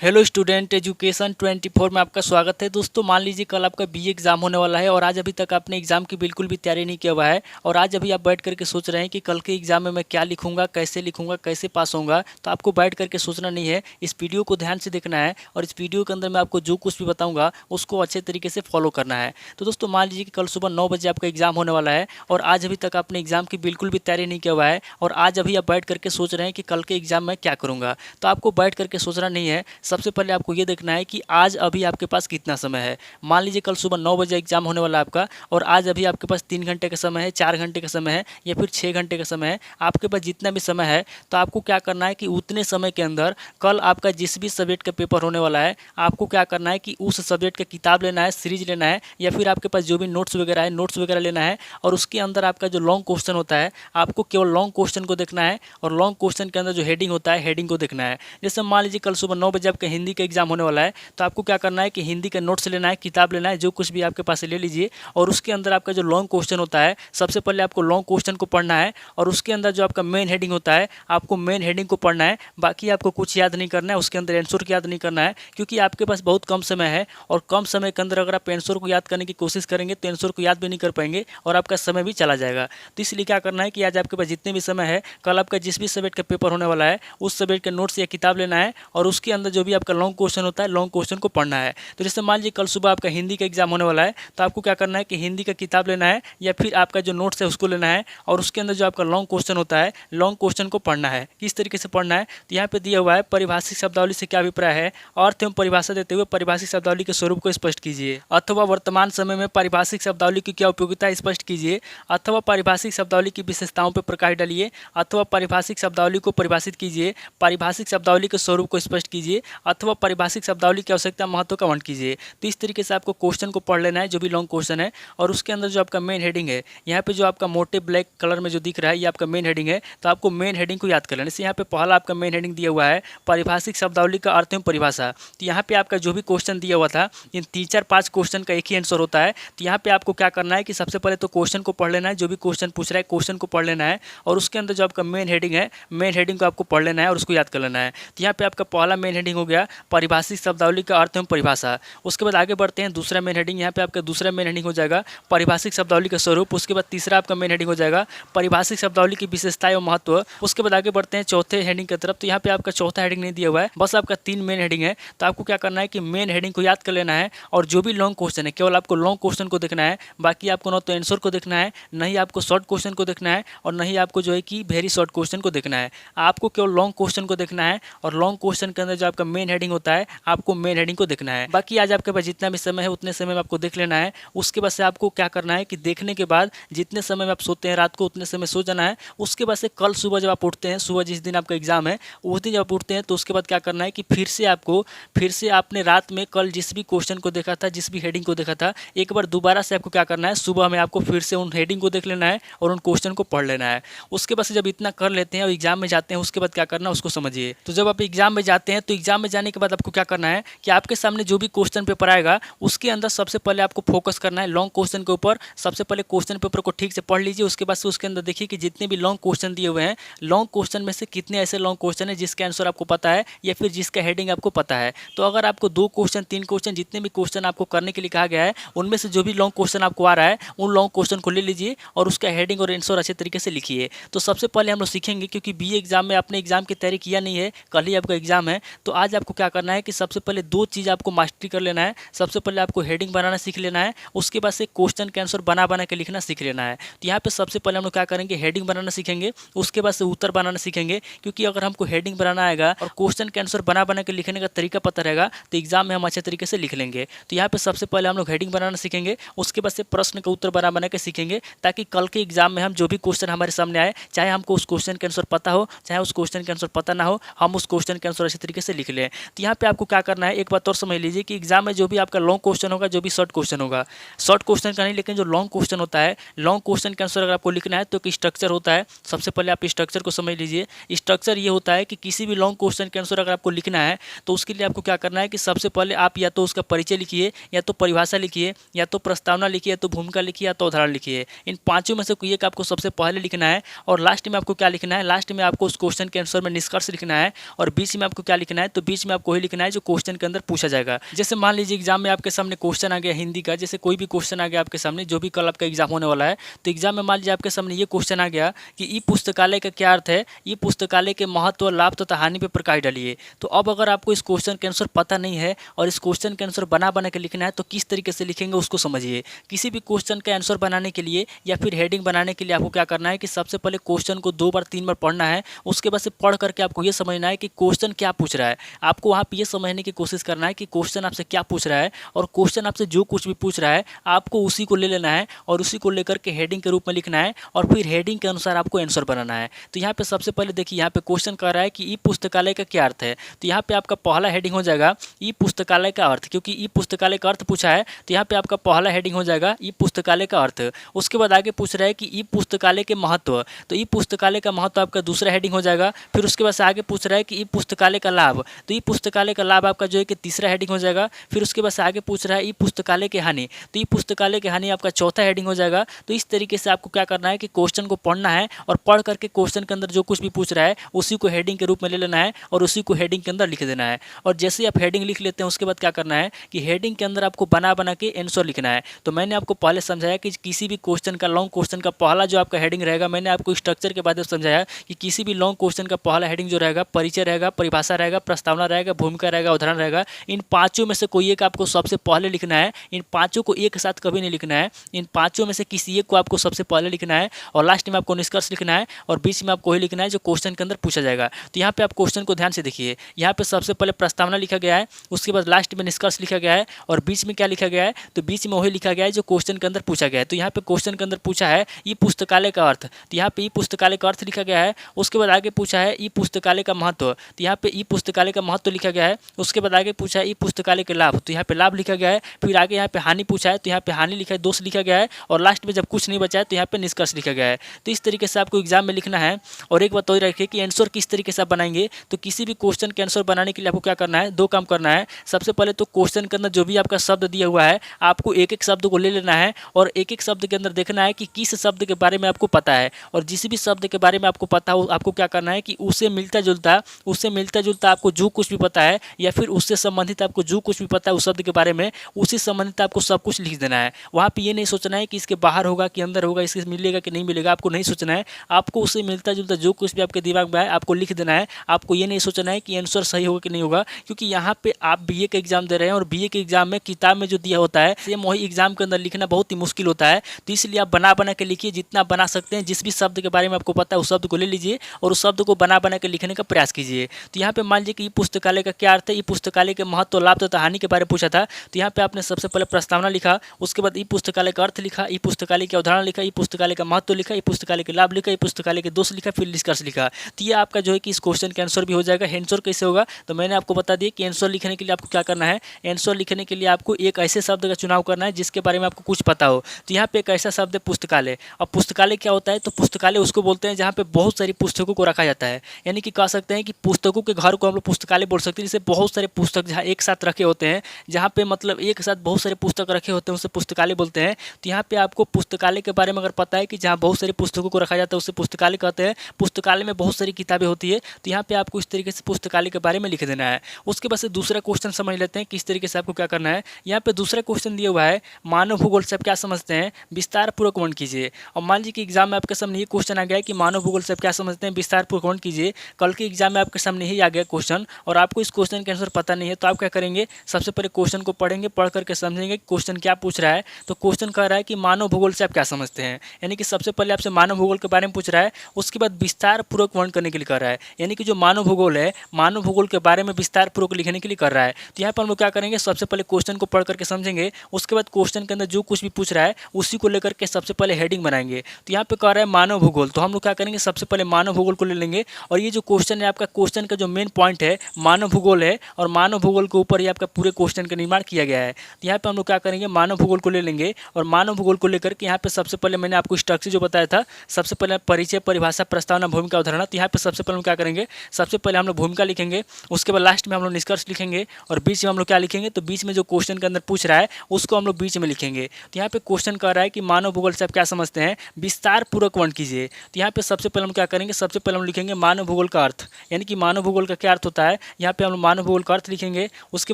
Hello student, education 24 में आपका स्वागत है। दोस्तों, मान लीजिए कल आपका बीए एग्जाम होने वाला है और आज अभी तक आपने एग्जाम की बिल्कुल भी तैयारी नहीं किया हुआ है और आज अभी आप बैठ करके सोच रहे हैं कि कल के एग्जाम में मैं क्या लिखूंगा, कैसे पास होऊंगा। तो आपको बैठ करके सोचना नहीं है, इस वीडियो को ध्यान से देखना है और इस वीडियो के अंदर मैं आपको जो कुछ भी बताऊँगा उसको अच्छे तरीके से फॉलो करना है। तो दोस्तों, मान लीजिए कि कल सुबह 9 बजे आपका एग्जाम होने वाला है और आज अभी तक आपने एग्जाम की बिल्कुल भी तैयारी नहीं किया हुआ है और आज अभी आप बैठ करके सोच रहे हैं कि कल के एग्जाम में क्या करूँगा। तो आपको बैठ करके सोचना नहीं है, सबसे पहले आपको ये देखना है कि आज अभी आपके पास कितना समय है। मान लीजिए कल सुबह 9 बजे एग्जाम होने वाला है आपका और आज अभी आपके पास 3 घंटे का समय है, 4 घंटे का समय है या फिर 6 घंटे का समय है। आपके पास जितना भी समय है तो आपको क्या करना है कि उतने समय के अंदर कल आपका जिस भी सब्जेक्ट का पेपर होने वाला है आपको क्या करना है कि उस सब्जेक्ट का किताब लेना है, सीरीज लेना है या फिर आपके पास जो भी नोट्स वगैरह है नोट्स वगैरह लेना है और उसके अंदर आपका जो लॉन्ग क्वेश्चन होता है आपको केवल लॉन्ग क्वेश्चन को देखना है और लॉन्ग क्वेश्चन के अंदर जो हेडिंग होता है हेडिंग को देखना है। जैसे मान लीजिए कल सुबह 9 बजे आपका हिंदी का एग्जाम होने वाला है तो आपको क्या करना है कि हिंदी का नोट्स लेना है, किताब लेना है, जो कुछ भी आपके पास ले लीजिए और उसके अंदर आपका जो लॉन्ग क्वेश्चन होता है सबसे पहले आपको लॉन्ग क्वेश्चन को पढ़ना है और उसके अंदर जो आपका मेन हेडिंग होता है आपको मेन हेडिंग को पढ़ना है। बाकी आपको कुछ याद नहीं करना है, उसके अंदर आंसर याद नहीं करना है क्योंकि आपके पास बहुत कम समय है और कम समय के अंदर अगर आप आंसर को याद करने की कोशिश करेंगे तो आंसर को याद भी नहीं कर पाएंगे और आपका समय भी चला जाएगा। तो इसलिए क्या करना है कि आज आपके पास जितने भी समय है कल आपका जिस भी सब्जेक्ट का पेपर होने वाला है उस सब्जेक्ट का नोट्स या किताब लेना है और उसके अंदर जो भी आपका लॉन्ग क्वेश्चन होता है लॉन्ग क्वेश्चन को पढ़ना है। तो जैसे मान लीजिए कल सुबह आपका हिंदी का एग्जाम होने वाला है तो आपको क्या करना है कि हिंदी का किताब लेना है या फिर आपका जो नोट्स है उसको लेना है और उसके अंदर जो आपका लॉन्ग क्वेश्चन होता है लॉन्ग क्वेश्चन को पढ़ना है। किस तरीके से पढ़ना है तो यहाँ पे दिया हुआ है, परिभाषिक शब्दावली से क्या अभिप्राय है, अर्थ एवं परिभाषा देते हुए परिभाषिक शब्दावली के स्वरूप को स्पष्ट कीजिए, अथवा वर्तमान समय में परिभाषिक शब्दावली की क्या उपयोगिता है स्पष्ट कीजिए, अथवा परिभाषिक शब्दावली की विशेषताओं पर प्रकाश डालिए, अथवा परिभाषिक शब्दावली को परिभाषित कीजिए, परिभाषिक शब्दावली के स्वरूप को स्पष्ट कीजिए, अथवा परिभाषिक शब्दावली की आवश्यकता महत्व का वर्णन कीजिए। तो इस तरीके से आपको क्वेश्चन को पढ़ लेना है जो भी लॉन्ग क्वेश्चन है और उसके अंदर जो आपका मेन हेडिंग है यहाँ पे जो आपका मोटे ब्लैक कलर में जो दिख रहा है ये आपका मेन हेडिंग है। तो आपको मेन हेडिंग को याद कर लेना। जैसे यहाँ पे पहला आपका मेन हेडिंग दिया हुआ है परिभाषिक शब्दावली का अर्थ एवं परिभाषा। तो यहाँ पे आपका जो भी क्वेश्चन दिया हुआ था इन 3 4 5 क्वेश्चन का एक ही आंसर होता है। तो यहाँ पे आपको क्या करना है कि सबसे पहले तो क्वेश्चन को पढ़ लेना है, जो भी क्वेश्चन पूछ रहा है क्वेश्चन को पढ़ लेना है और उसके अंदर जो आपका मेन हेडिंग है मेन हेडिंग को आपको पढ़ लेना है और उसको याद कर लेना है। तो यहाँ पे आपका पहला मेन हेडिंग हो गया परिभाषिक शब्दावली का अर्थ एवं परिभाषा। उसके बाद आगे बढ़ते हैं दूसरा मेन हेडिंग, यहाँ पे आपका दूसरा मेन हेडिंग हो जाएगा परिभाषिक शब्दावली का स्वरूप। उसके बाद तीसरा आपका मेन हेडिंग हो जाएगा परिभाषिक शब्दावली की विशेषता एवं महत्व। उसके बाद आगे बढ़ते हैं चौथे हेडिंग की तरफ। तो यहाँ पे आपका चौथा हेडिंग नहीं दिया हुआ है, बस आपका 3 मेन हेडिंग है। तो आपको क्या करना है कि मेन हेडिंग को याद कर लेना है और जो भी लॉन्ग क्वेश्चन है केवल आपको लॉन्ग क्वेश्चन को देखना है। बाकी आपको न तो आंसर को देखना है, न ही आपको शॉर्ट क्वेश्चन को देखना है और न ही आपको जो है कि वेरी शॉर्ट क्वेश्चन को देखना है। आपको केवल लॉन्ग क्वेश्चन को देखना है और लॉन्ग क्वेश्चन के अंदर जो आपका मेन हेडिंग होता है आपको मेन हेडिंग को देखना है। बाकी आज आपके पास जितना भी समय है उतने समय में आपको देख लेना है। उसके बाद से आपको क्या करना है कि देखने के बाद जितने समय में आप सोते हैं रात को उतने समय सो जाना है। उसके बाद से कल सुबह जब आप उठते हैं, सुबह जिस दिन आपका एग्जाम है उस दिन जब आप उठते हैं तो उसके बाद क्या करना है कि फिर से आपने रात में कल जिस भी क्वेश्चन को देखा था, जिस भी हेडिंग को देखा था, एक बार दोबारा से आपको क्या करना है सुबह में आपको फिर से उन हेडिंग को देख लेना है और उन क्वेश्चन को पढ़ लेना है। उसके बाद से जब इतना कर लेते हैं और एग्जाम में जाते हैं उसके बाद क्या करना है उसको समझिए। तो जब आप एग्जाम में जाते हैं तो एग्जाम में जाने के बाद आपको क्या करना है कि आपके सामने जो भी क्वेश्चन पेपर आएगा उसके अंदर सबसे पहले आपको फोकस करना है लॉन्ग क्वेश्चन के ऊपर। सबसे पहले क्वेश्चन पेपर को ठीक से पढ़ लीजिए। उसके बाद से उसके अंदर देखिए कि जितने भी लॉन्ग क्वेश्चन दिए हुए हैं लॉन्ग क्वेश्चन में से कितने ऐसे लॉन्ग क्वेश्चन है जिसका आंसर आपको पता है या फिर जिसका हेडिंग आपको पता है। तो अगर आपको 2 क्वेश्चन 3 क्वेश्चन जितने भी क्वेश्चन आपको करने के लिए कहा गया है उनमें से जो भी लॉन्ग क्वेश्चन आपको आ रहा है उन लॉन्ग क्वेश्चन को ले लीजिए और उसका हेडिंग और आंसर अच्छे तरीके से लिखिए। तो सबसे पहले हम लोग सीखेंगे, क्योंकि बीए एग्जाम में आपने एग्जाम की तैयारी किया नहीं है, कल ही आपका एग्जाम है, तो आज आपको क्या करना है कि सबसे पहले 2 चीज़ आपको मास्टरी कर लेना है। सबसे पहले आपको हेडिंग बनाना सीख लेना है, उसके बाद से क्वेश्चन के आंसर बना बना के लिखना सीख लेना है। तो यहाँ पे सबसे पहले हम लोग क्या करेंगे, हेडिंग बनाना सीखेंगे, उसके बाद से उत्तर बनाना सीखेंगे। क्योंकि अगर हमको हेडिंग बनाना आएगा और क्वेश्चन के आंसर बना बना के लिखने का तरीका पता रहेगा तो एग्जाम में हम अच्छे तरीके से लिख लेंगे। तो यहाँ पे सबसे पहले हम लोग हेडिंग बनाना सीखेंगे, उसके बाद से प्रश्न का उत्तर बना बना के सीखेंगे, ताकि कल के एग्जाम में हम जो भी क्वेश्चन हमारे सामने आए, चाहे हमको उस क्वेश्चन के आंसर पता हो चाहे उस क्वेश्चन के आंसर पता ना हो, हम उस क्वेश्चन के आंसर अच्छे तरीके से लिख लें। तो यहाँ पे आपको क्या करना है, एक बात और समझ लीजिए कि एग्जाम में जो भी आपका लॉन्ग क्वेश्चन होगा, जो भी शॉर्ट क्वेश्चन होगा, शॉर्ट क्वेश्चन का नहीं लेकिन जो लॉन्ग क्वेश्चन होता है, लॉन्ग क्वेश्चन के आंसर अगर आपको लिखना है तो एक स्ट्रक्चर होता है। सबसे पहले आप स्ट्रक्चर को समझ लीजिए। स्ट्रक्चर ये होता है कि किसी भी लॉन्ग क्वेश्चन के आंसर अगर आपको लिखना है तो उसके लिए आपको क्या करना है कि सबसे पहले आप या तो उसका परिचय लिखिए, या तो परिभाषा लिखिए, या तो प्रस्तावना लिखिए, या तो भूमिका लिखिए, या तो उदाहरण लिखिए। इन पांचों में से कोई एक आपको सबसे पहले लिखना है और लास्ट में आपको क्या लिखना है, लास्ट में आपको उस क्वेश्चन के आंसर में निष्कर्ष लिखना है और बीच में आपको क्या लिखना है, तो बीच में आपको वही लिखना है जो क्वेश्चन के अंदर पूछा जाएगा। जैसे मान लीजिए एग्जाम में आपके सामने क्वेश्चन आ गया हिंदी का, जैसे कोई भी क्वेश्चन आ गया आपके सामने, जो भी कल आपका एग्जाम होने वाला है, तो एग्जाम में मान लीजिए आपके सामने ये क्वेश्चन आ गया कि ई पुस्तकालय का क्या अर्थ है, ई पुस्तकालय के महत्व, लाभ तथा हानि पर प्रकाश डालिए। तो अब अगर आपको इस क्वेश्चन के आंसर पता नहीं है और इस क्वेश्चन के आंसर बना के लिखना है, तो किस तरीके से लिखेंगे उसको समझिए। किसी भी क्वेश्चन का आंसर बनाने के लिए या फिर हेडिंग बनाने के लिए आपको क्या करना है कि सबसे पहले क्वेश्चन को 2 बार 3 बार पढ़ना है। उसके बाद से पढ़ करके आपको ये समझना है कि क्वेश्चन क्या पूछ रहा है। आपको वहाँ पे ये समझने की कोशिश करना है कि क्वेश्चन आपसे क्या पूछ रहा है, और क्वेश्चन आपसे जो कुछ भी पूछ रहा है आपको उसी को ले लेना है और उसी को लेकर के हेडिंग के रूप में लिखना है, और फिर हेडिंग के अनुसार आपको आंसर बनाना है। तो यहाँ पे सबसे पहले देखिए, यहाँ पे क्वेश्चन कर रहा है कि ई पुस्तकालय का क्या अर्थ है। तो यहाँ पे आपका पहला हेडिंग हो जाएगा ई पुस्तकालय का अर्थ, क्योंकि ई पुस्तकालय का अर्थ पूछा है, तो यहाँ पे आपका पहला हेडिंग हो जाएगा ई पुस्तकालय का अर्थ। उसके बाद आगे पूछ रहा है कि ई पुस्तकालय के महत्व, तो ई पुस्तकालय का महत्व आपका दूसरा हेडिंग हो जाएगा। फिर उसके बाद से आगे पूछ रहा है कि ई पुस्तकालय का लाभ, तो ई पुस्तकालय का लाभ आपका जो है कि तीसरा हेडिंग हो जाएगा। फिर उसके बाद से आगे पूछ रहा है ई पुस्तकालय के हानि, तो ई पुस्तकालय के हानि आपका चौथा हेडिंग हो जाएगा। तो इस तरीके से आपको क्या करना है कि क्वेश्चन को पढ़ना है और पढ़ करके क्वेश्चन के अंदर जो कुछ भी पूछ रहा है उसी को हेडिंग के रूप में ले लेना है और उसी को हेडिंग के अंदर लिख देना है। और जैसे ही आप हेडिंग लिख लेते हैं उसके बाद क्या करना है कि हेडिंग के अंदर आपको बना के आंसर लिखना है। तो मैंने आपको पहले समझाया कि किसी भी क्वेश्चन का, लॉन्ग क्वेश्चन का पहला जो आपका हेडिंग रहेगा, मैंने आपको स्ट्रक्चर के बाद समझाया कि किसी भी लॉन्ग क्वेश्चन का पहला हेडिंग जो रहेगा, परिचय रहेगा, परिभाषा रहेगा, प्रस्तावना रहेगा, भूमिका रहेगा, उदाहरण रहेगा। इन पांचों में से कोई एक आपको सबसे पहले लिखना है। इन पांचों को एक साथ कभी नहीं लिखना है, इन पांचों में से किसी एक को आपको सबसे पहले लिखना है और लास्ट में आपको निष्कर्ष लिखना है और बीच में आपको वही लिखना है जो क्वेश्चन के अंदर पूछा जाएगा। तो यहाँ पे आप क्वेश्चन को ध्यान से देखिए, यहाँ पे सबसे पहले प्रस्तावना लिखा गया है, उसके बाद लास्ट में निष्कर्ष लिखा गया है और बीच में क्या लिखा गया है, तो बीच में वही लिखा गया है जो क्वेश्चन के अंदर पूछा गया है। तो यहाँ पे क्वेश्चन के अंदर पूछा है ई पुस्तकालय का अर्थ, तो यहाँ पे ई पुस्तकालय का अर्थ लिखा गया है। उसके बाद आगे पूछा है ई पुस्तकालय का महत्व, तो यहाँ पे ई पुस्तकालय का महत्व लिखा गया है। उसके बाद आगे पूछा है ई पुस्तकालय के लाभ, तो यहाँ पे लाभ लिखा गया है। फिर आगे यहाँ पे हानि पूछा है, तो यहाँ पे हानि लिखा है, दोष लिखा गया है और लास्ट में जब कुछ नहीं बचा है तो यहाँ पे निष्कर्ष लिखा गया है। तो इस तरीके से आपको एग्जाम में लिखना है। और एक बात और रखिए कि आंसर किस तरीके से आप बनाएंगे, तो किसी भी क्वेश्चन के आंसर बनाने के लिए आपको क्या करना है, 2 काम करना है। सबसे पहले तो क्वेश्चन के अंदर जो भी आपका शब्द दिया हुआ है आपको एक एक शब्द को ले लेना है और एक एक शब्द के अंदर देखना है कि किस शब्द के बारे में आपको पता है, और जिस भी शब्द के बारे में आपको पता हो आपको क्या करना है कि उससे मिलता जुलता आपको जो कुछ भी पता है या फिर उससे संबंधित आपको जो कुछ भी पता है उस शब्द के बारे में, उसी संबंधित आपको सब कुछ लिख देना है। वहाँ पे ये नहीं सोचना है कि इसके बाहर होगा कि अंदर होगा, इसके मिलेगा कि नहीं मिलेगा, आपको नहीं सोचना है। आपको उससे मिलता जुलता जो कुछ भी आपके दिमाग में है आपको लिख देना है। आपको ये नहीं सोचना है कि आंसर सही होगा कि नहीं होगा, क्योंकि यहाँ पे आप बीए का एग्जाम दे रहे हैं और बीए के एग्जाम में किताब में जो दिया होता है सेम वही एग्जाम के अंदर लिखना बहुत ही मुश्किल होता है। तो इसलिए आप बना के लिखिए, जितना बना सकते हैं। जिस भी शब्द के बारे में आपको पता है उस शब्द को ले लीजिए और उस शब्द को बना के लिखने का प्रयास कीजिए। तो यहाँ पे मान लीजिए कि पुस्तकालय का क्या अर्थ है, पुस्तकालय के महत्व, लाभ तथा हानि के बारे में पूछा था। तो यहाँ पे आपने सबसे पहले प्रस्तावना लिखा, उसके बाद ई पुस्तकालय का अर्थ लिखा, ई पुस्तकालय के उदाहरण लिखा, ई पुस्तकालय का महत्व लिखा, ई पुस्तकालय के लाभ लिखा, ई पुस्तकालय के दोष लिखा, फिर निष्कर्ष लिखा। तो ये आपका जो है कि इस क्वेश्चन का आंसर भी हो जाएगा। आंसर कैसे होगा, तो मैंने आपको बता दिया कि आंसर लिखने के लिए आपको क्या करना है। आंसर लिखने के लिए आपको एक ऐसे शब्द का चुनाव करना है जिसके बारे में आपको कुछ पता हो। तो यहाँ पे एक ऐसा शब्द है पुस्तकालय। अब पुस्तकालय क्या होता है, तो पुस्तकालय उसको बोलते हैं जहाँ पे बहुत सारी पुस्तकों को रखा जाता है, यानी कि कह सकते हैं कि पुस्तकों के घर को हम लोग पुस्तकालय बोल सकते हैं। जैसे बहुत सारे पुस्तक जहाँ एक साथ रखे होते हैं, जहाँ पे मतलब एक साथ बहुत सारे पुस्तक रखे होते हैं उसे पुस्तकालय बोलते हैं। तो यहाँ पे आपको पुस्तकालय के बारे में अगर पता है कि जहाँ बहुत सारी पुस्तकों को रखा जाता है उसे पुस्तकालय कहते हैं। पुस्तकालय में बहुत सारी किताबें होती है, तो यहाँ पे आपको इस तरीके से पुस्तकालय के बारे में लिख देना है। उसके बाद से दूसरा क्वेश्चन समझ लेते हैं किस तरीके से आपको क्या करना है। यहाँ पे दूसरा क्वेश्चन दिया हुआ है मानव भूगोल से आप क्या समझते हैं, विस्तार पूर्वक वर्णन कीजिए। और मान लीजिए कि एग्जाम में आपके सामने ये क्वेश्चन आ गया है कि मानव भूगोल से आप क्या समझते हैं, विस्तार पूर्वक वर्णन कीजिए। कल के एग्जाम में आपके सामने ही आ गया क्वेश्चन और आपको इस क्वेश्चन के आंसर पता नहीं है, तो आप क्या करेंगे, सबसे पहले क्वेश्चन को पढ़ेंगे, पढ़ करके समझेंगे क्वेश्चन क्या पूछ रहा है। तो क्वेश्चन कह रहा है कि मानव भूगोल से आप क्या समझते हैं, यानी कि सबसे पहले आपसे मानव भूगोल के बारे में पूछ रहा है। उसके बाद विस्तार पूर्वक वर्णन करने के लिए कर रहा है, यानी कि जो मानव भूगोल है, मानव भूगोल के बारे में विस्तार पूर्वक लिखने के लिए कर रहा है। तो यहाँ पर हम लोग क्या करेंगे, सबसे पहले क्वेश्चन को पढ़ करके समझेंगे, उसके बाद क्वेश्चन के अंदर जो कुछ भी पूछ रहा है उसी को लेकर के सबसे पहले हेडिंग बनाएंगे। तो यहाँ पे कह रहा है मानव भूगोल, तो हम लोग क्या करेंगे, सबसे पहले मानव भूगोल को ले लेंगे। और ये जो क्वेश्चन है आपका, क्वेश्चन का जो मेन पॉइंट है मानव भूगोल है और मानव भूगोल के ऊपर ही आपका पूरे क्वेश्चन का निर्माण किया गया है। तो यहाँ पे हम लोग क्या करेंगे, मानव भूगोल को ले लेंगे और मानव भूगोल को लेकर के यहाँ पे सबसे पहले मैंने आपको स्ट्रक्चर जो बताया था, सबसे पहले परिचय, परिभाषा, प्रस्तावना, भूमिका, उदाहरण। तो यहाँ पे सबसे पहले हम क्या करेंगे, सबसे पहले हम लोग भूमिका लिखेंगे, उसके बाद लास्ट में हम लोग निष्कर्ष लिखेंगे और बीच में हम लोग क्या लिखेंगे, तो बीच में जो क्वेश्चन के अंदर पूछ रहा है उसको हम लोग बीच में लिखेंगे। तो यहाँ पे क्वेश्चन कह रहा है कि मानव भूगोल से आप क्या समझते हैं, विस्तार पूर्वक वर्णन कीजिए। तो यहाँ पे सबसे पहले हम क्या करेंगे, सबसे पहले हम लिखेंगे मानव भूगोल का अर्थ, यानी कि मानव भूगोल का क्या अर्थ होता है। है। यहाँ पे हम लोग मानव भूगोल का अर्थ लिखेंगे। उसके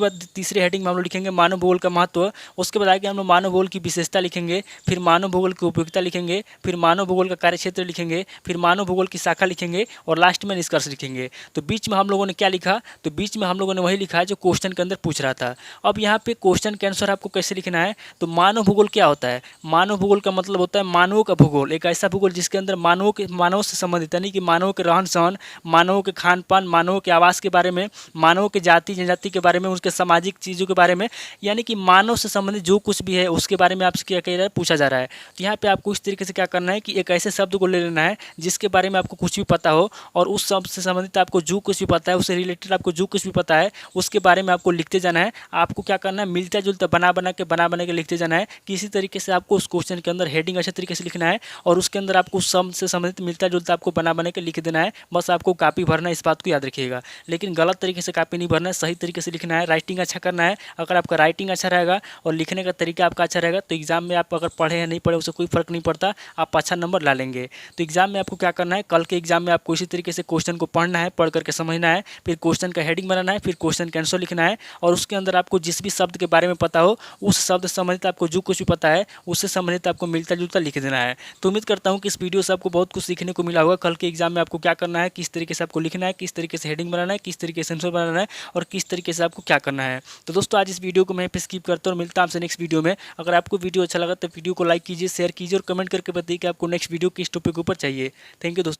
बाद तीसरे हेडिंग में हम लोग लिखेंगे मानव भूगोल का महत्व। उसके बाद आगे हम लोग मानव भूगोल की विशेषता लिखेंगे, फिर मानव भूगोल की उपयोगिता लिखेंगे, फिर मानव भूगोल का कार्यक्षेत्र लिखेंगे, फिर मानव भूगोल की शाखा लिखेंगे और लास्ट में निष्कर्ष लिखेंगे। तो बीच में हम लोगों ने क्या लिखा, तो बीच में हम लोगों ने वही लिखा है जो क्वेश्चन के अंदर पूछ रहा था। अब यहाँ पे क्वेश्चन के आंसर आपको कैसे लिखना है, तो मानव भूगोल क्या होता है। मानव भूगोल का मतलब होता है मानवों का भूगोल, एक ऐसा भूगोल जिसके अंदर मानव से संबंधित यानी कि मानवों के रहन सहन, मानवों के खान पान, मानवों के आवास के बारे में, मानवों के जाति जनजाति के बारे में, उसके सामाजिक चीज़ों के बारे में, यानी कि मानव से संबंधित जो कुछ भी है उसके बारे में आपसे क्या कह रहा है, पूछा जा रहा है। तो यहाँ पे आपको इस तरीके से क्या करना है कि एक ऐसे शब्द को ले लेना है जिसके बारे में आपको कुछ भी पता हो और उस शब्द से संबंधित आपको जो कुछ भी पता है, उससे रिलेटेड आपको जो कुछ भी पता है उसके बारे में आपको लिखते जाना है। आपको क्या करना है, मिलता जुलता बना बना के लिखते जाना है। किसी तरीके से आपको उस क्वेश्चन के अंदर हेडिंग अच्छे तरीके से लिखना है और उसके अंदर आपको उस शब्द से संबंधित मिलता जुलता आपको बना के लिख देना है। बस आपको कॉपी भरना है, इस बात को याद रखिएगा। लेकिन गलत तरीके से कॉपी नहीं भरना है, सही तरीके से लिखना है, राइटिंग अच्छा करना है। अगर आपका राइटिंग अच्छा रहेगा और लिखने का तरीका आपका अच्छा रहेगा तो एग्जाम में आप अगर पढ़े या नहीं पढ़े उससे कोई फर्क नहीं पड़ता, आप अच्छा नंबर ला लेंगे। तो एग्जाम में आपको क्या करना है, कल के एग्जाम में आपको इसी तरीके से क्वेश्चन को पढ़ना है, पढ़ करके समझना है, फिर क्वेश्चन का हेडिंग बनाना है, फिर क्वेश्चन का आंसर लिखना है और उसके अंदर आपको जिस भी शब्द के बारे में पता हो उस शब्द से संबंधित आपको जो कुछ भी पता है उससे संबंधित आपको मिलता जुलता लिख देना है। तो उम्मीद करता हूँ कि इस वीडियो से आपको बहुत कुछ सीखने को मिला होगा। कल के एग्जाम में आपको क्या करना है, किस तरीके से आपको लिखना है, किस तरीके से हेडिंग बनाना है, किस तरीके से आंसर बनाना है और किस तरीके से आपको क्या करना है। तो दोस्तों आज इस वीडियो को मैं पे स्किप करता हूँ और मिलता हूं आपसे नेक्स्ट वीडियो में। अगर आपको वीडियो अच्छा लगा तो वीडियो को लाइक कीजिए, शेयर कीजिए और कमेंट करके बताइए कि आपको नेक्स्ट वीडियो किस टॉपिक के ऊपर चाहिए। थैंक यू दोस्तों।